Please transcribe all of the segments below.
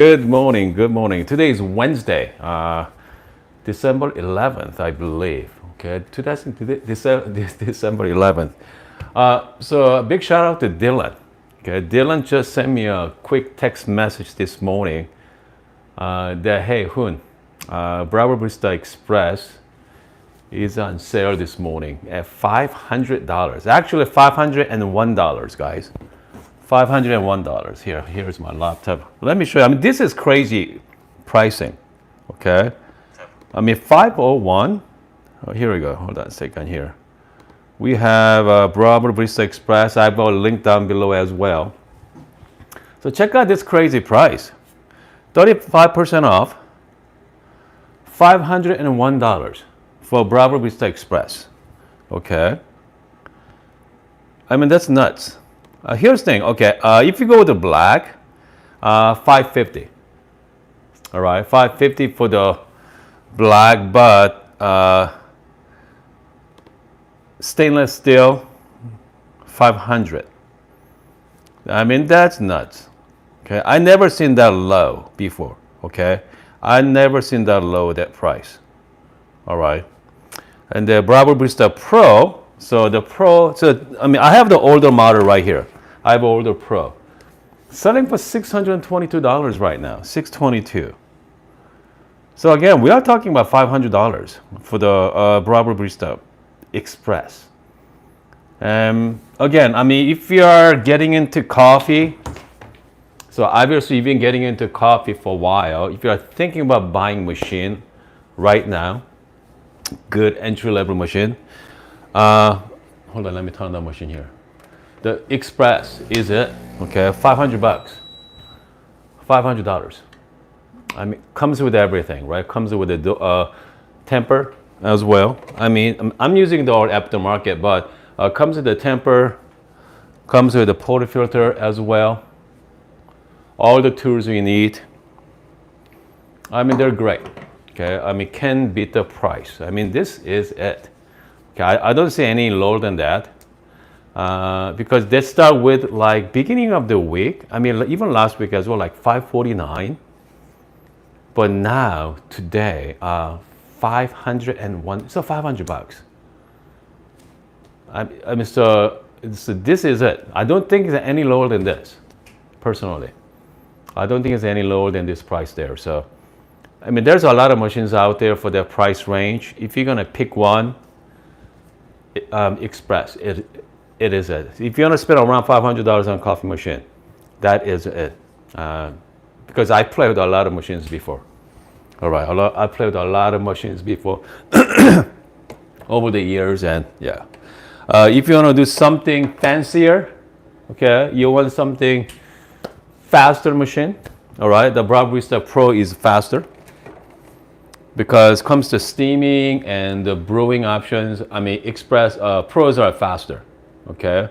Good morning, good morning. Today is Wednesday, December 11th, I believe. Okay, December 11th. So a big shout out to Dylan. Okay, Dylan just sent me a quick text message this morning that, hey, Hun, Breville Barista Express is on sale this morning at $500. Actually, $501, guys. $501. Here's my laptop. Let me show you. I mean, this is crazy pricing. Okay. I mean, 501. Oh, here we go. Hold on a second here. We have Breville Barista Express. I've got a link down below as well. So check out this crazy price. 35% off. $501 for Breville Barista Express. Okay. I mean, that's nuts. Here's the thing. Okay, if you go with the black, $550. All right, $550 for the black, but stainless steel, $500. I mean, that's nuts. Okay, I never seen that low before. Okay, I never seen that low, that price. All right, and the Breville Barista Pro. So the Pro, I mean, I have the older model right here. I have older Pro. Selling for $622 right now, $622. So again, we are talking about $500 for the Breville Barista Express. Again, I mean, if you are getting into coffee, so obviously you've been getting into coffee for a while. If you are thinking about buying machine right now, good entry-level machine. Hold on, let me turn on the machine here. The Express is it, okay, $500. $500. I mean, comes with everything, right? Comes with the temper as well. I mean, I'm using the old aftermarket, but comes with the temper, comes with the portafilter as well. All the tools we need. I mean, they're great. Okay, I mean, can't beat the price. I mean, this is it. Okay, I don't see any lower than that because they start with like beginning of the week. I mean, even last week as well, like $549. But now today, $501. So $500. I mean, so this is it. I don't think it's any lower than this, personally. I don't think it's any lower than this price there. So, I mean, there's a lot of machines out there for that price range. If you're gonna pick one, Express, it is it. If you want to spend around $500 on a coffee machine, that is it. Because I played with a lot of machines before. All right, I played with a lot of machines before over the years, and yeah. If you want to do something fancier, okay, you want something faster machine, all right, the Breville Barista Pro is faster. Because comes to steaming and the brewing options, I mean, Express Pros are faster, okay?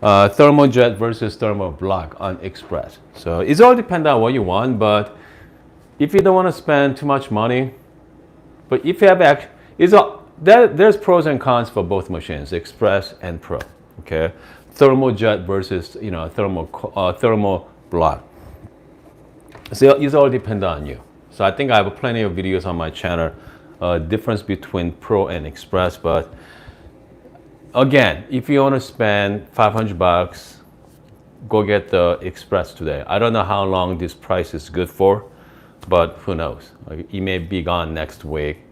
Thermojet versus thermoblock on Express. So it's all depends on what you want, but if you don't want to spend too much money, but if you have there's pros and cons for both machines, Express and Pro, okay? Thermojet versus, thermoblock. So it's all depends on you. So I think I have plenty of videos on my channel, difference between Pro and Express. But again, if you want to spend $500, go get the Express today. I don't know how long this price is good for, but who knows? It may be gone next week.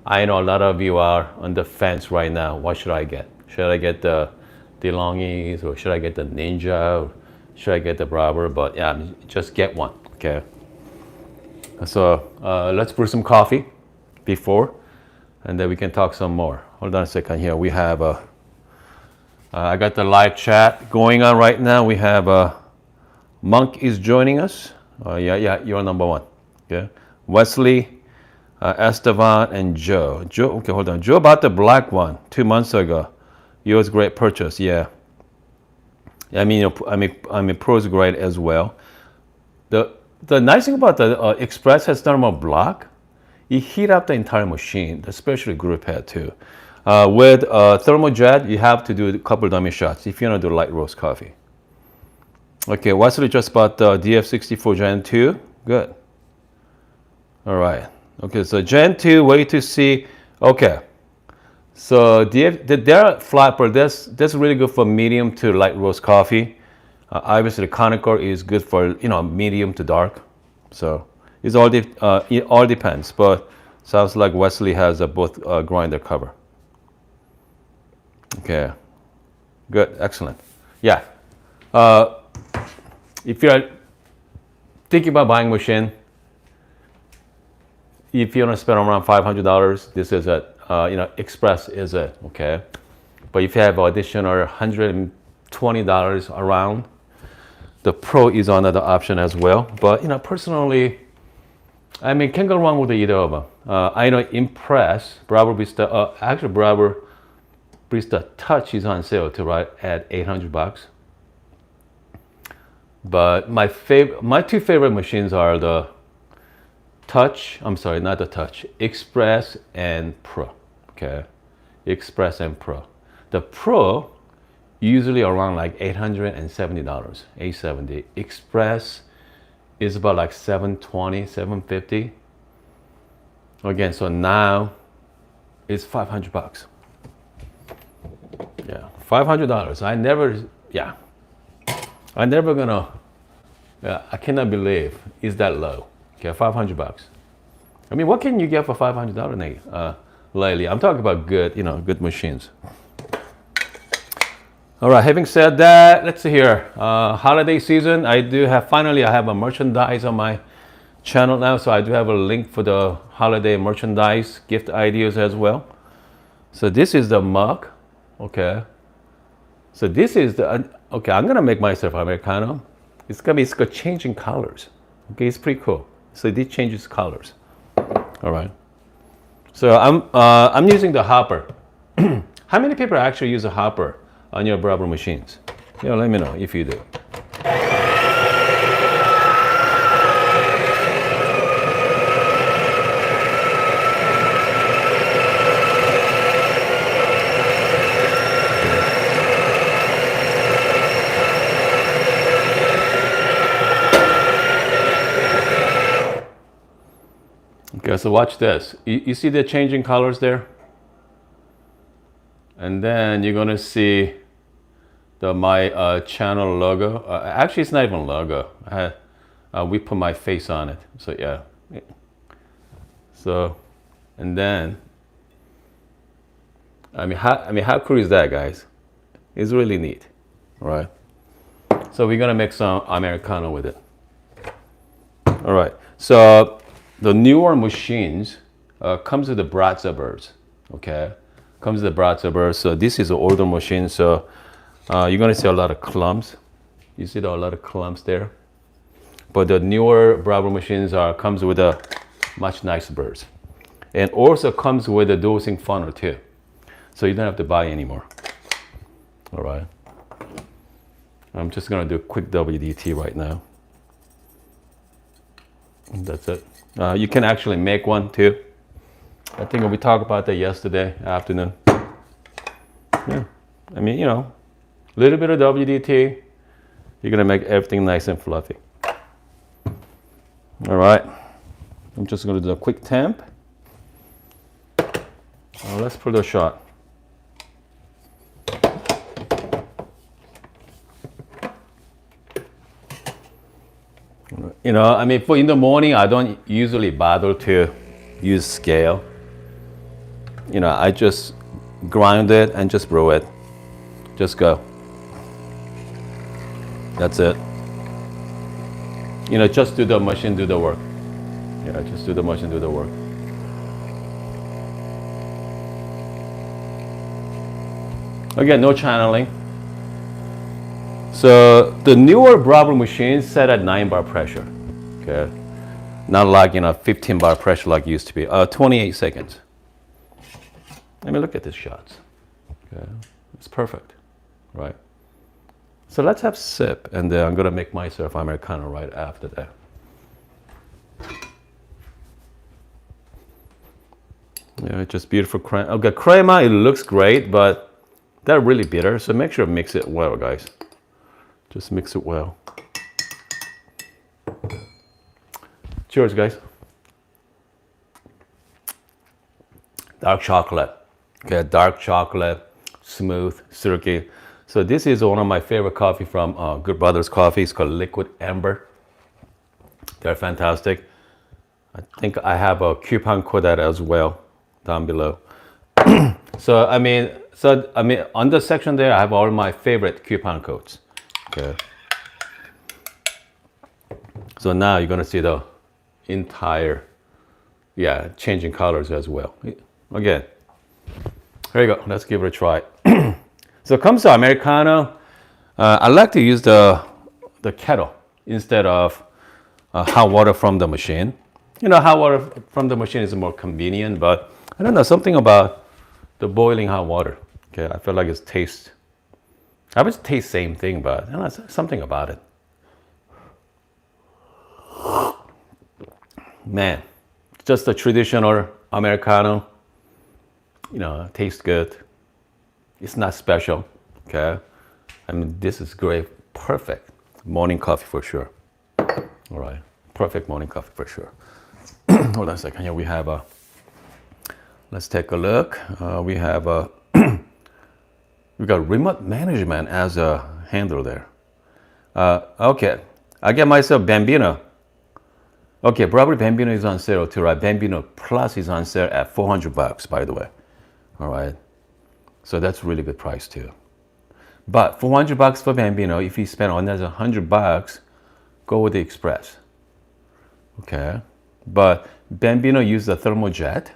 I know a lot of you are on the fence right now. What should I get? Should I get the DeLonghi's or should I get the Ninja? Or should I get the Breville? But yeah, just get one, okay? So let's brew some coffee before, and then we can talk some more. Hold on a second here. We have I got the live chat going on right now. We have Monk is joining us. Yeah, you're number one. Okay, Wesley, Estevan, and Joe. Okay, hold on. Joe bought the black one 2 months ago. Yours great purchase. Yeah. I mean, Pro's great as well. The nice thing about the Express has thermal block. It heat up the entire machine, especially group head too. With thermojet, you have to do a couple dummy shots if you want to do light roast coffee. Okay, Wesley just bought the DF64 Gen 2. good. All right. Okay, so Gen 2, way to see. Okay. So their flat pour, that's really good for medium to light roast coffee. Obviously, the Conical is good for medium to dark. So it all depends. But sounds like Wesley has both grinder cover. Okay, good, excellent. Yeah. If you're thinking about buying a machine, if you want to spend around $500, this is it. Express is it, okay? But if you have additional $120 around, the Pro is another option as well. But personally, I mean, can't go wrong with either of them. I know Impress, Breville Barista, actually Breville Barista Touch is on sale too, right? At $800. But my two favorite machines are the Touch, I'm sorry, not the Touch, Express and Pro, okay? Express and Pro. The Pro, usually around like $870, $870. Express is about like $720, $750. Again, so now it's $500. Yeah, $500. I cannot believe it's that low. Okay, $500. I mean, what can you get for $500 lately? I'm talking about good, good machines. All right, having said that, let's see here. Holiday season, I have a merchandise on my channel now, so I do have a link for the holiday merchandise gift ideas as well. So this is the mug, okay. So this is okay, I'm gonna make myself Americano. It's got changing colors. Okay, it's pretty cool. So this changes colors. All right. So I'm using the hopper. How many people actually use a hopper on your Breville machines? Let me know if you do. Okay, so watch this. You see the changing colors there? And then you're gonna see my channel logo. Actually, it's not even a logo. We put my face on it. So yeah. So, and then, how cool is that, guys? It's really neat, right? So we're gonna make some Americano with it. All right. So the newer machines comes with the Breville, okay? Comes with the Breville. So this is an older machine. So you're gonna see a lot of clumps. You see a lot of clumps there. But the newer Breville machines comes with a much nicer burrs. And also comes with a dual sink funnel too. So you don't have to buy anymore. All right. I'm just gonna do a quick WDT right now. And that's it. You can actually make one too. I think we talked about that yesterday afternoon. Yeah, I mean, a little bit of WDT, you're gonna make everything nice and fluffy. All right, I'm just gonna do a quick temp. Let's put a shot. For in the morning, I don't usually bother to use scale. I just grind it and just brew it. Just go. That's it. Just do the machine, do the work. Yeah, just do the machine, do the work. Again, no channeling. So the newer Breville machines set at 9 bar pressure. Okay, not like 15 bar pressure like it used to be. 28 seconds. Look at these shots. Okay, it's perfect, right? So let's have a sip, and then I'm gonna make myself Americano right after that. Yeah, just beautiful crema. Okay, crema, it looks great, but they're really bitter. So make sure to mix it well, guys. Just mix it well. Cheers, guys. Dark chocolate. Okay, dark chocolate, smooth, silky. So this is one of my favorite coffee from Good Brothers Coffee. It's called Liquid Amber. They're fantastic. I think I have a coupon code that as well down below. So I mean, on the section there, I have all my favorite coupon codes. Okay. So now you're gonna see the entire, changing colors as well. Again, here you go. Let's give it a try. So it comes to Americano. I like to use the kettle instead of hot water from the machine. You know, hot water from the machine is more convenient, but I don't know, something about the boiling hot water. Okay, I feel like it tastes. I would taste same thing, but you know, something about it. Man, just a traditional Americano. You know, tastes good. It's not special. Okay, I mean, this is great, perfect morning coffee for sure. All right, perfect morning coffee for sure. Hold on a second. Here we have a. Let's take a look. We have a. We got remote management as a handle there. Okay, I get myself Bambino. Okay, probably Bambino is on sale too, right? Bambino Plus is on sale at $400, by the way. All right, so that's really good price too. But $400 for Bambino, if you spend another $100, go with the Express. Okay, but Bambino uses the thermojet.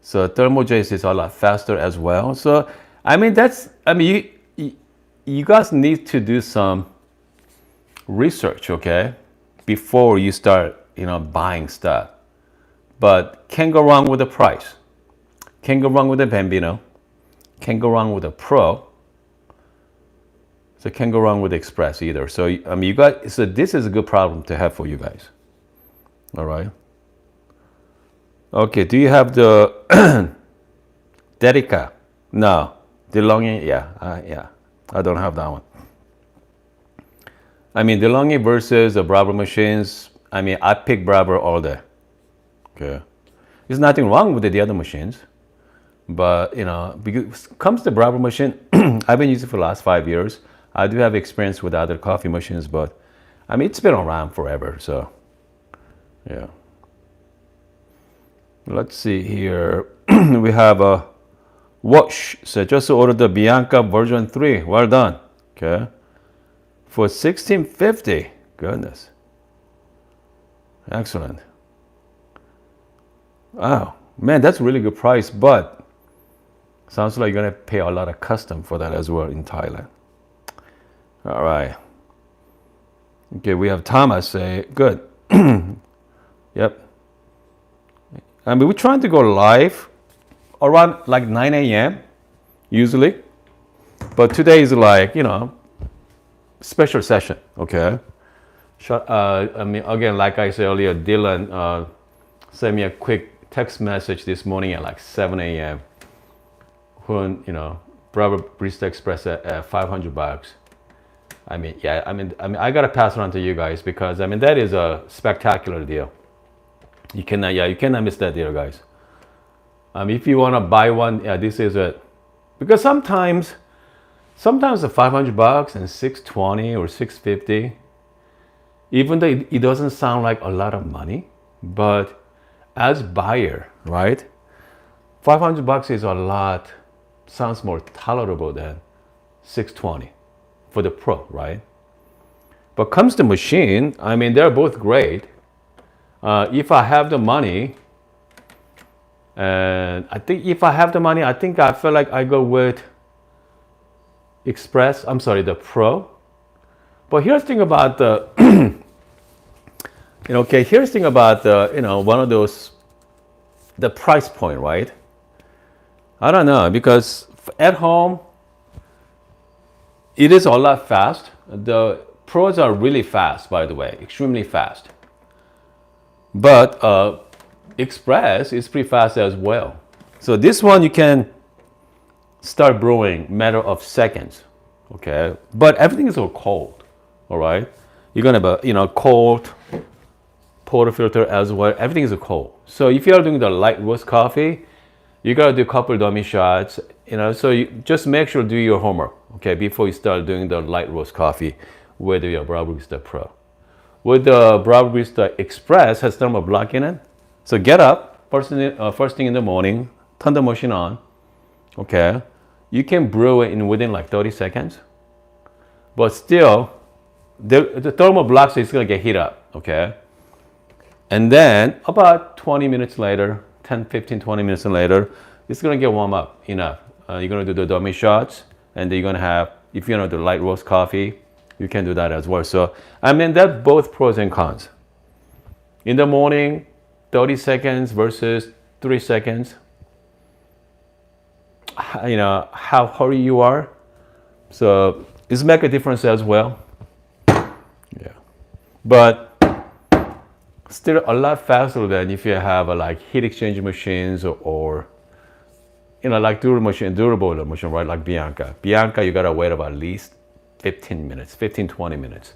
So thermojet is a lot faster as well. So I mean, you guys need to do some research, okay, before you start, buying stuff. But can't go wrong with the price. Can't go wrong with the Bambino. Can't go wrong with the Pro. So can't go wrong with the Express either. So you guys. So this is a good problem to have for you guys. All right. Okay. Do you have the Dedica? No. DeLonghi? Yeah. I don't have that one. I mean, DeLonghi versus the Breville machines. I mean, I pick Breville all day. Okay. There's nothing wrong with the other machines. But, because it comes to Breville machine, I've been using it for the last 5 years. I do have experience with other coffee machines, but, I mean, it's been around forever. So, yeah. Let's see here. We have a Wash. So just ordered the Bianca version 3. Well done. Okay. For $16.50. Goodness. Excellent. Wow. Man, that's a really good price, but sounds like you're going to pay a lot of custom for that as well in Thailand. All right. Okay, we have Thomas say, good. Yep. I mean, we're trying to go live around like 9 a.m. usually. But today is like, special session, okay? I mean, again, like I said earlier, Dylan sent me a quick text message this morning at like 7 a.m. When, Breville Barista Express at $500. I mean, I gotta pass it on to you guys because, that is a spectacular deal. You cannot miss that deal, guys. If you wanna buy one, this is it. Because sometimes the $500 and $620 or $650, even though it doesn't sound like a lot of money, but as buyer, right? $500 is a lot, sounds more tolerable than $620 for the Pro, right? But comes to machine, they're both great. If I have the money, and I think if I have the money, I feel like I go with the Pro. But here's the thing about the, here's the thing about the, one of those, the price point, right? I don't know, because at home, it is a lot fast. The Pros are really fast, by the way, extremely fast. But Express is pretty fast as well. So this one you can start brewing matter of seconds, okay? But everything is all cold, all right? You're gonna have a cold portafilter as well. Everything is cold. So if you are doing the light roast coffee, you gotta do a couple dummy shots. So you just make sure to do your homework, okay, before you start doing the light roast coffee, whether you're Breville Barista Pro. With the Breville Barista Express has thermal block in it. So get up first thing in the morning, turn the machine on, okay. You can brew it within like 30 seconds, but still, the thermal block is gonna get heat up, okay. And then about 20 minutes later, 10, 15, 20 minutes later, it's gonna get warm up enough. You're gonna do the dummy shots, and then you're gonna have, if you want to do light roast coffee, you can do that as well. So, I mean, that's both pros and cons. In the morning, 30 seconds versus 3 seconds. How hurry you are. So, it's make a difference as well. Yeah. But still a lot faster than if you have like heat exchange machines or like durable machine, right? Like Bianca. Bianca, you gotta wait about at least 20 minutes.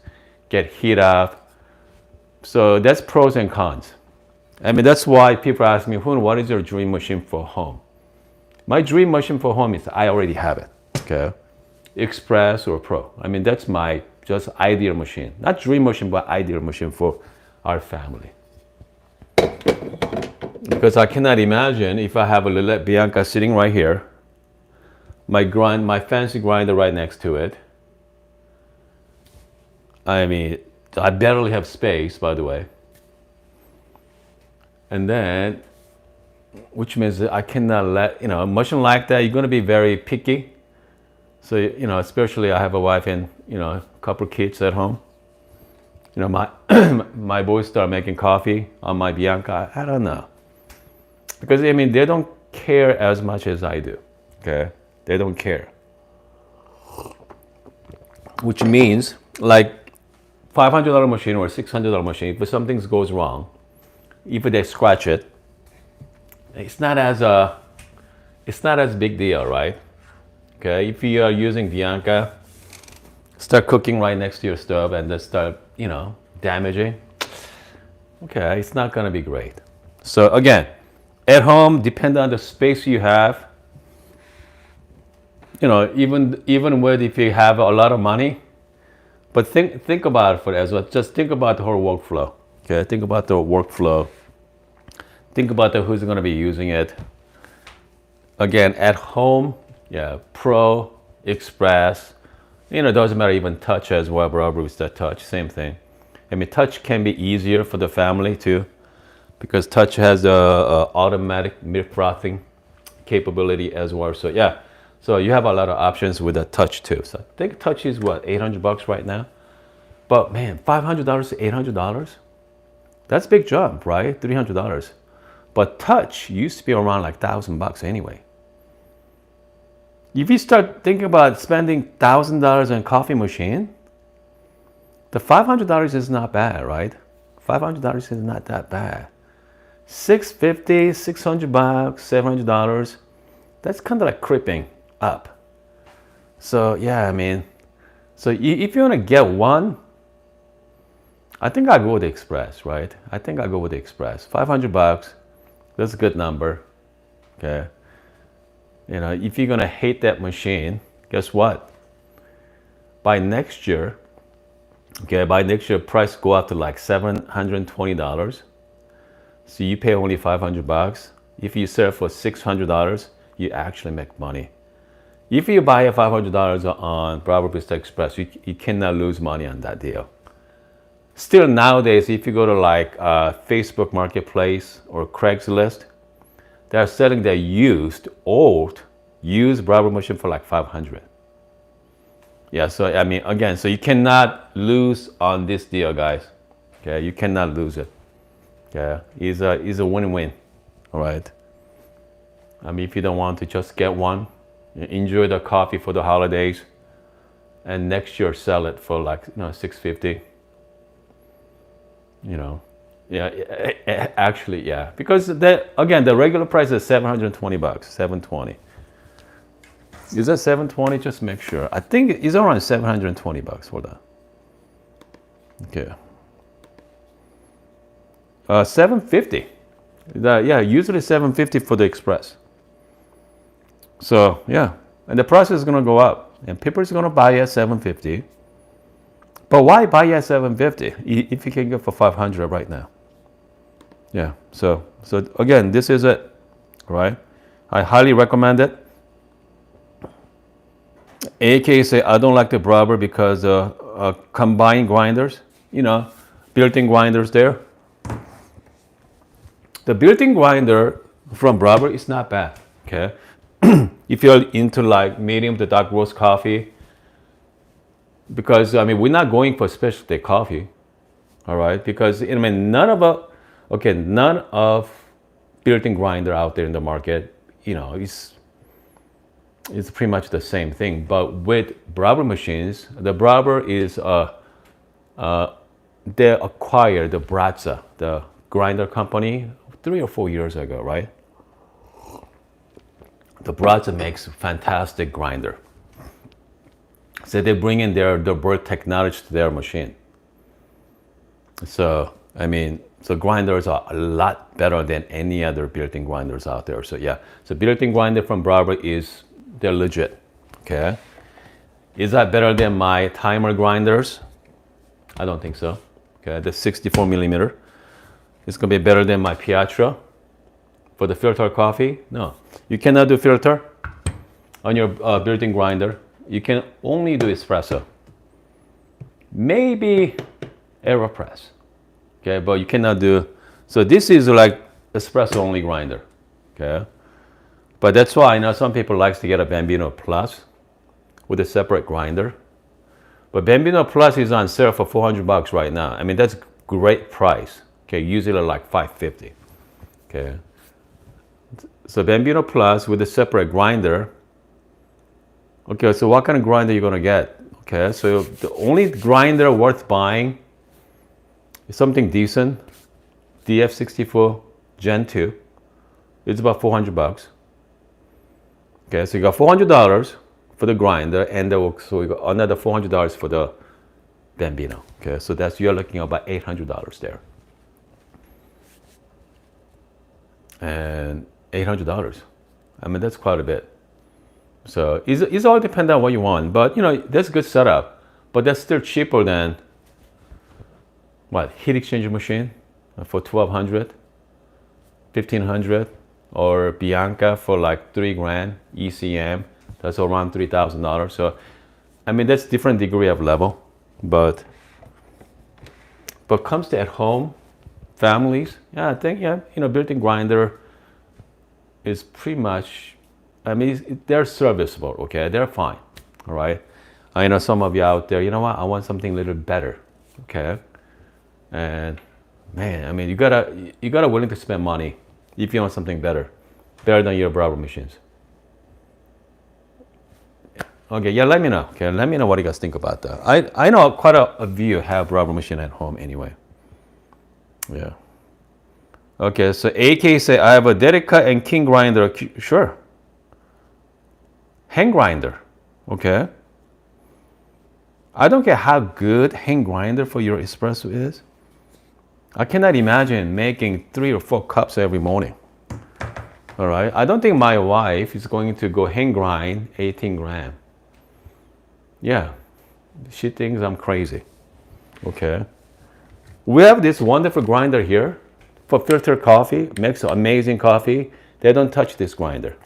Get heat up. So that's pros and cons. I mean, that's why people ask me, Hoon, what is your dream machine for home? My dream machine for home is I already have it, okay? Express or Pro. I mean, that's my just ideal machine. Not dream machine, but ideal machine for our family. Because I cannot imagine if I have a little Bianca sitting right here, my fancy grinder right next to it. I mean, I barely have space, by the way. And then, which means that I cannot let, a machine like that, you're gonna be very picky. So, especially I have a wife and, a couple kids at home. My boys start making coffee on my Bianca. I don't know. Because, I mean, they don't care as much as I do, okay? They don't care. Which means, like, $500 machine or $600 machine, if something goes wrong, if they scratch it, it's not as big deal, right? Okay, if you are using Bianca, start cooking right next to your stove and then start, damaging. Okay, it's not gonna be great. So again, at home, depending on the space you have, even with if you have a lot of money, but think about it for as well. Just think about the whole workflow. Okay, think about the workflow. Think about who's gonna be using it. Again, at home, yeah, Pro, Express, doesn't matter, even Touch as well, Breville Barista Touch, same thing. I mean, Touch can be easier for the family too, because Touch has a automatic milk frothing capability as well. So yeah, so you have a lot of options with a Touch too. So I think Touch is what, $800 right now? But man, $500 to $800? That's a big jump, right? $300. But Touch used to be around like $1,000 anyway. If you start thinking about spending $1,000 on a coffee machine, the $500 is not bad, right? $500 is not that bad. $650, $600, $700, that's kind of like creeping up. So yeah, I mean, so if you want to get one, I think I'll go with the Express, right? I think I'll go with the Express. $500, that's a good number, okay? If you're gonna hate that machine, guess what? By next year, price go up to like $720. So you pay only $500. If you sell for $600, you actually make money. If you buy a $500 on Breville Barista Express, you cannot lose money on that deal. Still nowadays, if you go to like Facebook Marketplace or Craigslist, they're selling their used Breville machine for like $500. Yeah, so I mean, again, so you cannot lose on this deal, guys. Okay, you cannot lose it. Okay, it's a win-win. All right. I mean, if you don't want to just get one, enjoy the coffee for the holidays, and next year sell it for like $650. Yeah, actually, yeah, because the regular price is $720, $720. Is that $720? Just make sure. I think it's around $720. Hold on. Okay. $750. Yeah, usually $750 for the express. So yeah, and the price is gonna go up, and people is gonna buy at $750. But why buy at $750 if you can get for $500 right now? Yeah. So again, this is it, right? I highly recommend it. AK say I don't like the Breville because combined grinders, built-in grinders there. The built-in grinder from Breville is not bad. Okay, if you're into like medium to dark roast coffee, because I mean we're not going for specialty coffee, all right? Because I mean none of built-in grinder out there in the market, it's pretty much the same thing. But with Breville machines, the Breville is they acquired the Brazza, the grinder company, 3 or 4 years ago, right? The Brazza makes fantastic grinder. So they bring in their bird technology to their machine. So I mean, so grinders are a lot better than any other built-in grinders out there. So yeah, so built-in grinder from Breville they're legit. Okay, is that better than my timer grinders? I don't think so. Okay, the 64 millimeter. It's gonna be better than my Piatra for the filter coffee. No, you cannot do filter on your built-in grinder. You can only do espresso. Maybe AeroPress. Okay, but you cannot do. So this is like espresso only grinder. Okay, but that's why I know some people likes to get a Bambino Plus with a separate grinder. But Bambino Plus is on sale for $400 right now. I mean that's great price. Okay, usually like $550. Okay, so Bambino Plus with a separate grinder. Okay, so what kind of grinder are you gonna get? Okay, so the only grinder worth buying is something decent, DF64 Gen 2. It's about $400. Okay, so you got $400 for the grinder, and so you got another $400 for the Bambino. Okay, so you're looking at about $800 there. And $800. I mean that's quite a bit. So it's all dependent on what you want, but that's a good setup. But that's still cheaper than what, heat exchange machine for $1,200, $1,500, or Bianca for like $3,000, ECM that's around $3,000. So I mean that's different degree of level, but comes to at home families, yeah, I think built-in grinder is pretty much. I mean, they're serviceable, okay? They're fine, all right? I know some of you out there, you know what? I want something a little better, okay? And man, I mean, you gotta willing to spend money if you want something better than your Breville machines. Okay, yeah, let me know. Okay, let me know what you guys think about that. I know quite a of you have Breville machine at home anyway. Yeah. Okay, so AK say I have a Dedica and King grinder. Sure. Hand grinder, okay? I don't care how good hand grinder for your espresso is. I cannot imagine making 3 or 4 cups every morning. All right, I don't think my wife is going to go hand grind 18 gram. Yeah, she thinks I'm crazy. Okay, we have this wonderful grinder here for filter coffee, makes amazing coffee. They don't touch this grinder.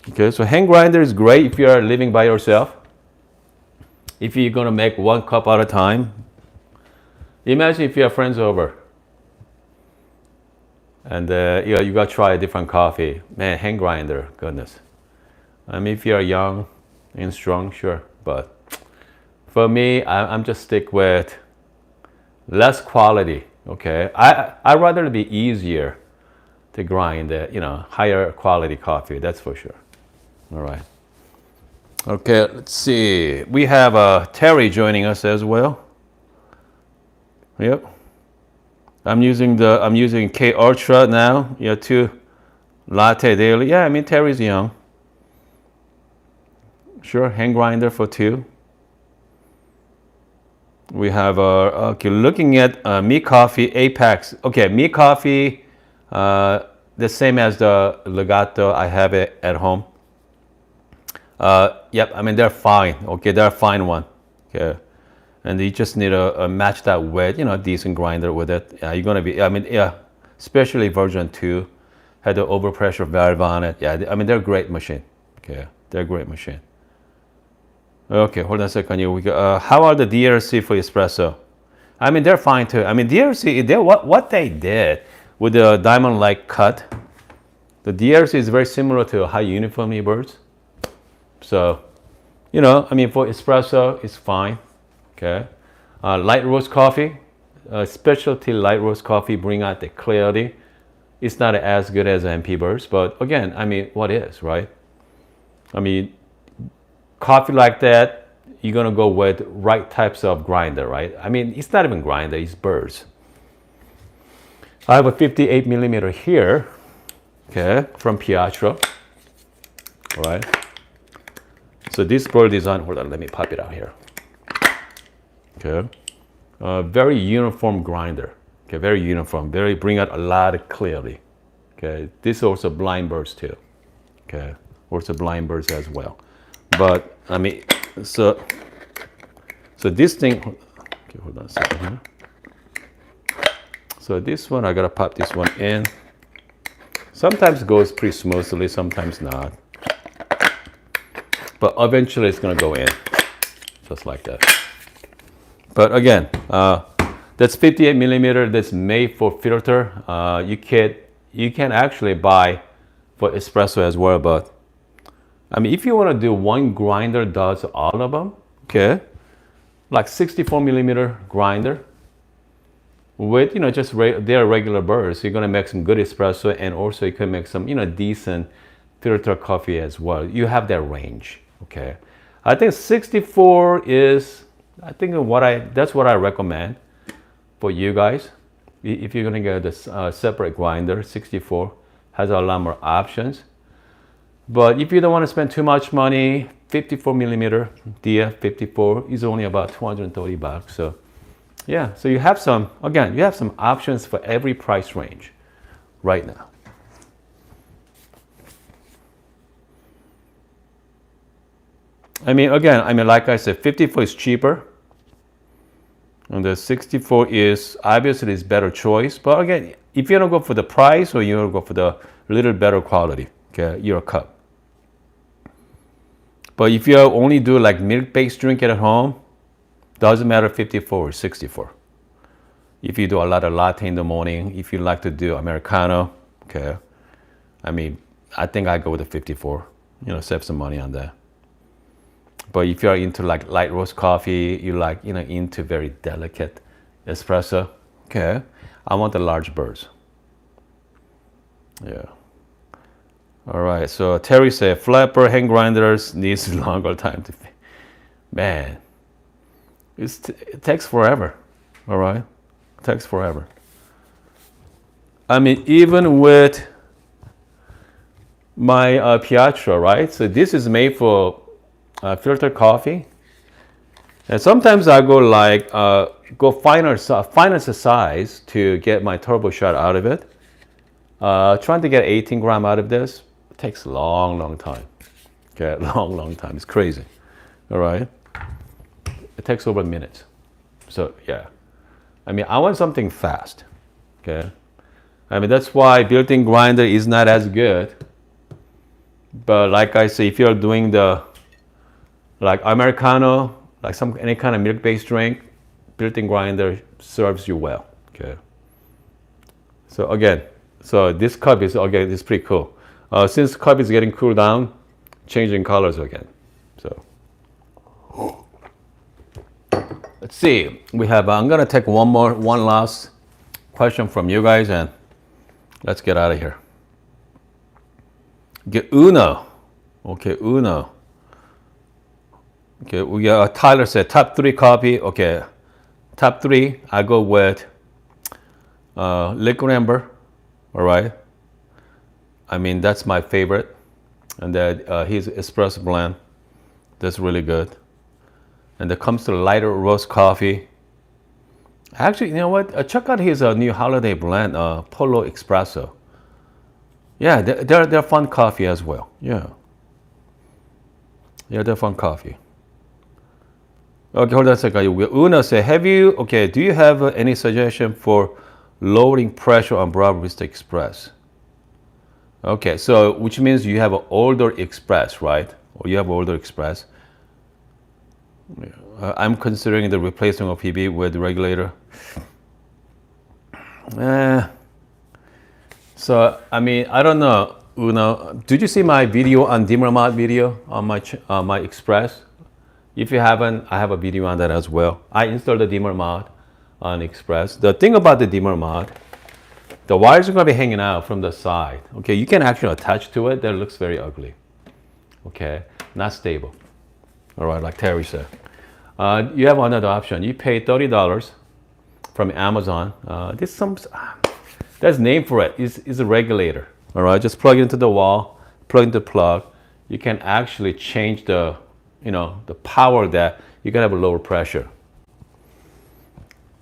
Okay, so hand grinder is great if you are living by yourself. If you're gonna make 1 cup at a time. Imagine if you have friends over and you gotta try a different coffee. Man, hand grinder, goodness. I mean, if you're young and strong, sure. But for me, I'm just stick with less quality, okay? I'd rather be easier to grind, higher quality coffee, that's for sure. All right. Okay, let's see. We have Terry joining us as well. Yep. I'm using K Ultra now. 2 latte daily. Yeah, I mean Terry's young. Sure, hand grinder for 2. We have okay, looking at Me Coffee Apex. Okay, Me Coffee, the same as the Legato. I have it at home. Yep, I mean they're fine. Okay, they're a fine one. Okay, and you just need to match that with decent grinder with it. Yeah, you're gonna be. I mean, yeah, especially version 2 had the overpressure valve on it. Yeah, I mean they're a great machine. Okay, they're a great machine. Okay, hold on a second. Here we go. How are the DRC for espresso? I mean, they're fine too. I mean, DRC, what they did with the diamond-like cut, the DRC is very similar to high uniformly burrs. So, I mean, for espresso, it's fine. Okay, light roast coffee, specialty light roast coffee bring out the clarity. It's not as good as MP burrs, but again, I mean, what is, right? I mean, coffee like that, you're gonna go with right types of grinder, right? I mean, it's not even grinder, it's burrs. I have a 58 millimeter here, okay, from Pietro, all right? So this burr design, hold on, let me pop it out here. Okay, very uniform grinder, okay, very uniform, bring out a lot of clarity, okay? This is also blind burrs too, okay, also blind burrs as well. But I mean, so this thing, okay, hold on a second here. So this one, I gotta pop this one in. Sometimes it goes pretty smoothly, sometimes not. But eventually it's gonna go in, just like that. But again, that's 58 millimeter, that's made for filter. You can actually buy for espresso as well, but I mean, if you want to do one grinder does all of them, okay, like 64 millimeter grinder with, just their regular burrs, you're going to make some good espresso, and also you can make some, decent filter coffee as well. You have that range, okay. I think 64 is, that's what I recommend for you guys. If you're going to get a separate grinder, 64 has a lot more options. But if you don't want to spend too much money, 54 millimeter DF 54 is only about 230 bucks. So yeah, so you have some options for every price range right now. I mean, like I said, 54 is cheaper. And the 64 is obviously is better choice. But again, if you don't go for the price or you don't go for the little better quality, okay, your cup. But if you only do like milk-based drink at home, doesn't matter 54 or 64. If you do a lot of latte in the morning, if you like to do Americano, okay, I mean, I think I go with the 54, save some money on that. But if you're into like light roast coffee, you like, into very delicate espresso, okay, I want the large burrs. Yeah. All right, so Terry said, flapper hand grinders needs longer time to, man, it takes forever, all right? It takes forever. I mean, even with my Pietro, right? So this is made for filtered coffee. And sometimes I go like, go finer size to get my turbo shot out of it. Trying to get 18 gram out of this. Takes a long time. Okay, long time. It's crazy. All right. It takes over a minute. So yeah, I mean, I want something fast. Okay, I mean that's why built-in grinder is not as good. But like I say, if you're doing the like Americano, like any kind of milk-based drink, built-in grinder serves you well. Okay. So again, this cup is pretty cool. Since cup is getting cooled down, changing colors again. So let's see. We have. I'm gonna take one last question from you guys, and let's get out of here. Get Uno. Okay, Uno. Okay, we got Tyler said top 3 coffee. Okay, top 3. I go with liquid amber. All right. I mean, that's my favorite. And that his espresso blend, that's really good. And that comes to lighter roast coffee. Actually, you know what? Check out his new holiday blend, Polo Espresso. Yeah, they're fun coffee as well. Yeah, yeah, they're fun coffee. Okay, hold on a second. Una say, do you have any suggestion for lowering pressure on Breville Barista Express? Okay, so which means you have an older Express, right? Or you have older Express. I'm considering the replacement of PB with regulator. Eh, so, I mean, I don't know, Una. Did you see my video on dimmer mod video on my Express? If you haven't, I have a video on that as well. I installed the dimmer mod on Express. The thing about the dimmer mod, the wires are going to be hanging out from the side. Okay, you can actually attach to it. That looks very ugly. Okay, not stable. All right, like Terry said. You have another option. You pay $30 from Amazon. There's a name for it. It's a regulator. All right, just plug it into the wall, plug into the plug. You can actually change the power that you can have a lower pressure.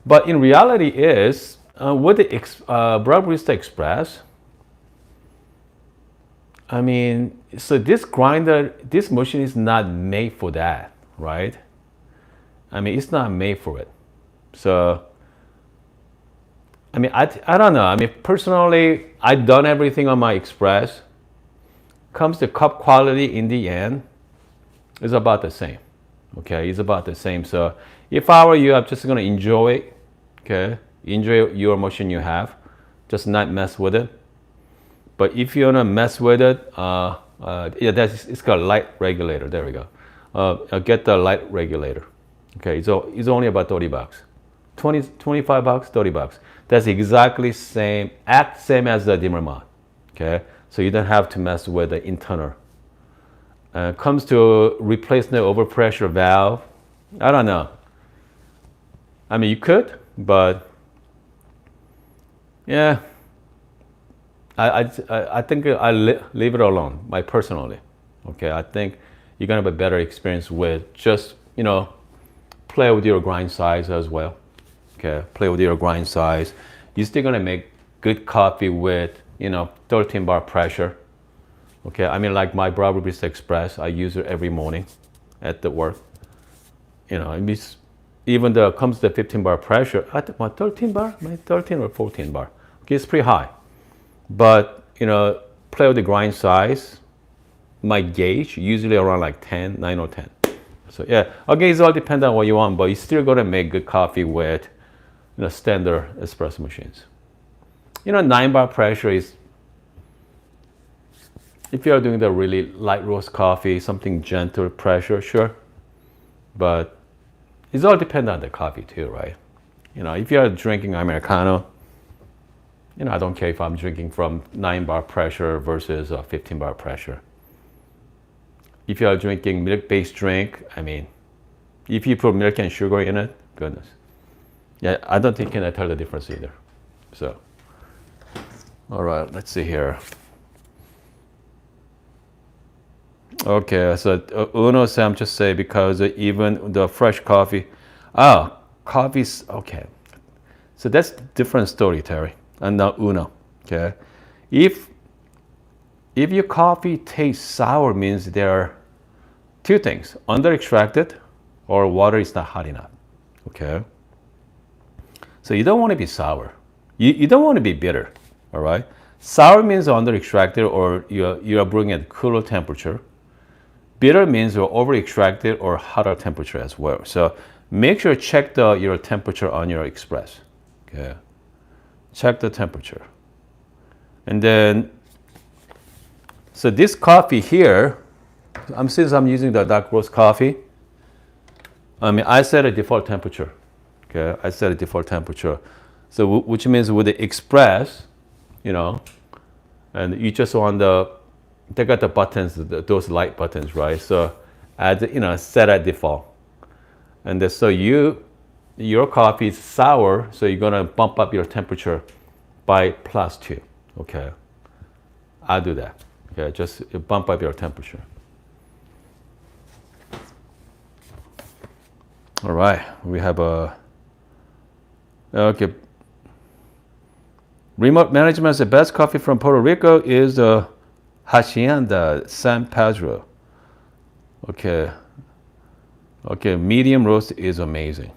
But in reality is, with the Breville Barista Express, I mean, so this grinder, this machine is not made for that, right? I mean, it's not made for it. So, I mean, I don't know. I mean, personally, I've done everything on my Express. Comes to cup quality in the end, it's about the same. Okay, it's about the same. So if I were you, I'm just gonna enjoy it. Okay, enjoy your machine you have, just not mess with it. But if you wanna mess with it, it's called light regulator. There we go. Get the light regulator. Okay, so it's only about $30. 25 bucks, 30 bucks. That's exactly same as the dimmer mod. Okay, so you don't have to mess with the internal. Comes to replace the overpressure valve. I don't know. I mean, you could, but yeah, I think I leave it alone, personally. Okay, I think you're gonna have a better experience with just play with your grind size as well. Okay, play with your grind size. You're still gonna make good coffee with 13 bar pressure. Okay, I mean, like my Breville Barista Express, I use it every morning at the work. It means even though it comes to 15 bar pressure, 13 bar, maybe 13 or 14 bar. Okay, it's pretty high. But play with the grind size. My gauge usually around like 9 or 10. So yeah, again, it's all depends on what you want, but you're still gonna make good coffee with standard espresso machines. 9 bar pressure is, if you're doing the really light roast coffee, something gentle pressure, sure. But it's all depends on the coffee too, right? If you're drinking Americano, I don't care if I'm drinking from 9 bar pressure versus 15 bar pressure. If you're drinking milk-based drink, I mean, if you put milk and sugar in it, goodness. Yeah, I don't think you can tell the difference either. So, all right, let's see here. Okay, so Uno Sam just say because even the fresh coffee, coffee's okay. So that's different story, Terry. And now Uno, okay. If your coffee tastes sour, means there are two things: under extracted, or water is not hot enough. Okay. So you don't want to be sour. You don't want to be bitter. All right. Sour means under extracted, or you're brewing at cooler temperature. Bitter means you're over extracted or hotter temperature as well. So make sure check your temperature on your Express. Okay. Check the temperature. And then, so this coffee here, since I'm using the dark roast coffee, I mean, I set a default temperature. Okay, I set a default temperature. So which means with the Express, and you just want they got the buttons, those light buttons, right? So set at default. And then, so your coffee is sour, so you're gonna bump up your temperature by +2. Okay, I'll do that. Okay, just bump up your temperature. All right, we have a Okay. Remote management, the best coffee from Puerto Rico is Hacienda San Pedro. Okay. Okay, medium roast is amazing.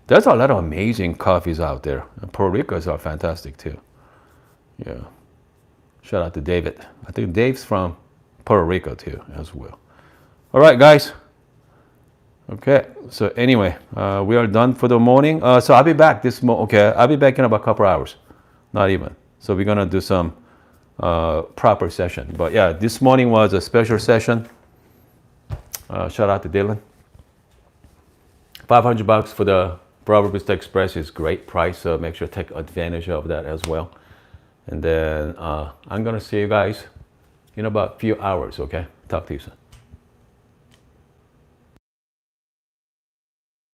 There's a lot of amazing coffees out there. And Puerto Ricos are fantastic too. Yeah. Shout out to David. I think Dave's from Puerto Rico too as well. All right, guys. Okay. So anyway, we are done for the morning. So I'll be back okay, I'll be back in about a couple hours. Not even. So we're gonna do some proper session. But yeah, this morning was a special session. Shout out to Dylan. $500 for the Breville Barista Express is great price. So make sure to take advantage of that as well. And then I'm gonna see you guys in about a few hours. Okay. Talk to you soon.